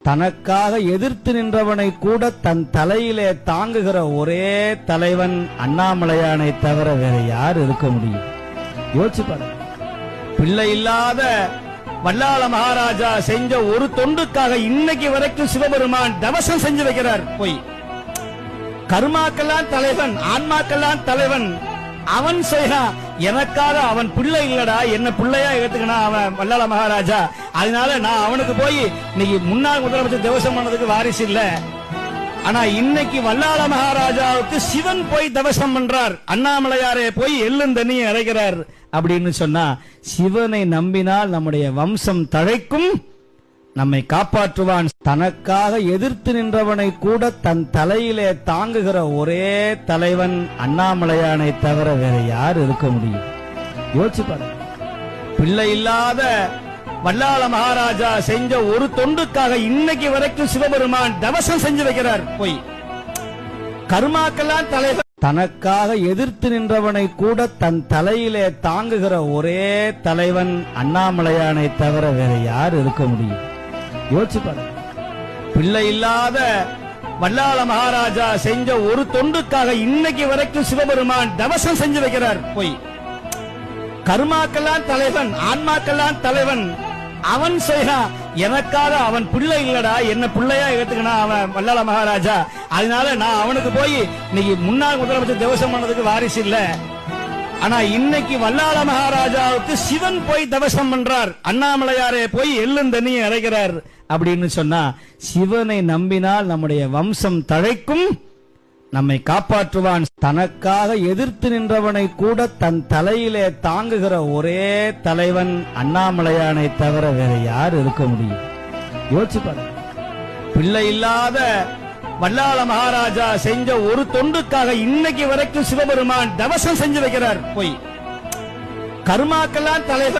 தனக்காக எதிர்த்து நின்றவனை கூட தன் தலையிலே தாங்குகிற ஒரே தலைவன் அண்ணாமலையானை தவிர வேற யார் இருக்க முடியும்? யோசிச்சு பாருங்க. பிள்ளை இல்லாத வல்லாள மகாராஜா செஞ்ச ஒரு தொண்டுக்காக இன்னைக்கு வரைக்கும் சிவபெருமான் தவசம் செஞ்சு வைக்கிறார். போய் கர்மாக்கெல்லாம் தலைவன், ஆன்மாக்கெல்லாம் தலைவன் அவன் செய்யறான். எனக்காக அவன் பிள்ளை இல்லடா, என்ன பிள்ளையா எடுத்துக்கணும் அவன் வல்லாள மகாராஜா. அதனால நான் அவனுக்கு போய் இன்னைக்கு முன்னாள் முதலமைச்சர் தவசம் பண்ணதுக்கு வாரிசு இல்ல. ஆனா இன்னைக்கு வல்லாள மகாராஜாவுக்கு சிவன் போய் தவசம் பண்றார். அண்ணாமலையாரே போய் எள்ளும் தண்ணியை இறைக்கிறார் அப்படின்னு சொன்னா, சிவனை நம்பினால் நம்முடைய வம்சம் தழைக்கும், நம்மை காப்பாற்றுவான். தனக்காக எதிர்த்து நின்றவனை கூட தன் தலையிலே தாங்குகிற ஒரே தலைவன் அண்ணாமலையானை தவிர வேற யார் இருக்க முடியும்? யோசிச்சு பாருங்க. பிள்ளை இல்லாத வல்லாள மகாராஜா செஞ்ச ஒரு தொண்டுக்காக இன்னைக்கு வரைக்கும் சிவபெருமான் தவசம் செஞ்சு வைக்கிறார். போய் கர்மாக்கெல்லாம் தலைவன். தனக்காக எதிர்த்து நின்றவனை கூட தன் தலையிலே தாங்குகிற ஒரே தலைவன் அண்ணாமலையானை தவிர வேற யார் இருக்க முடியும்? யோசிச்சு பாருங்க. பிள்ளை இல்லாத வல்லாள மகாராஜா செஞ்ச ஒரு தொண்டுக்காக இன்னைக்கு வரைக்கும் சிவபெருமான் தவசம் செஞ்சு வைக்கிறார். போய் கர்மாக்கெல்லாம் தலைவன், ஆன்மாக்கெல்லாம் தலைவன் அவன் செய்யறான். எனக்காக அவன் பிள்ளை இல்லடா, என்ன பிள்ளையா எடுத்துக்கணும் அவன் வல்லாள மகாராஜா. அதனால நான் அவனுக்கு போய் இன்னைக்கு முன்னாள் முதலமைச்சர் தவசம் பண்ணதுக்கு வாரிசு இல்ல. ஆனா இன்னைக்கு வல்லாள மகாராஜாவுக்கு சிவன் போய் தவசம் பண்றார். அண்ணாமலையாரே போய் எள்ளும் தண்ணியை இறைக்கிறார் அப்படின்னு சொன்னா, சிவனை நம்பினால் நம்முடைய வம்சம் தழைக்கும், நம்மை காப்பாற்றுவான். தனக்காக எதிர்த்து நின்றவனை கூட தன் தலையிலே தாங்குகிற ஒரே தலைவன் அண்ணாமலையானை தவிர வேற யார் இருக்க முடியும்? யோசிச்சு பாருங்க. பிள்ளை இல்லாத வல்லாள மகாராஜா செஞ்ச ஒரு தொண்டுக்காக இன்னைக்கு வரைக்கும் சிவபெருமான் தவசம் செஞ்சு வைக்கிறார். போய் கர்மாக்கெல்லாம் தலைவன்.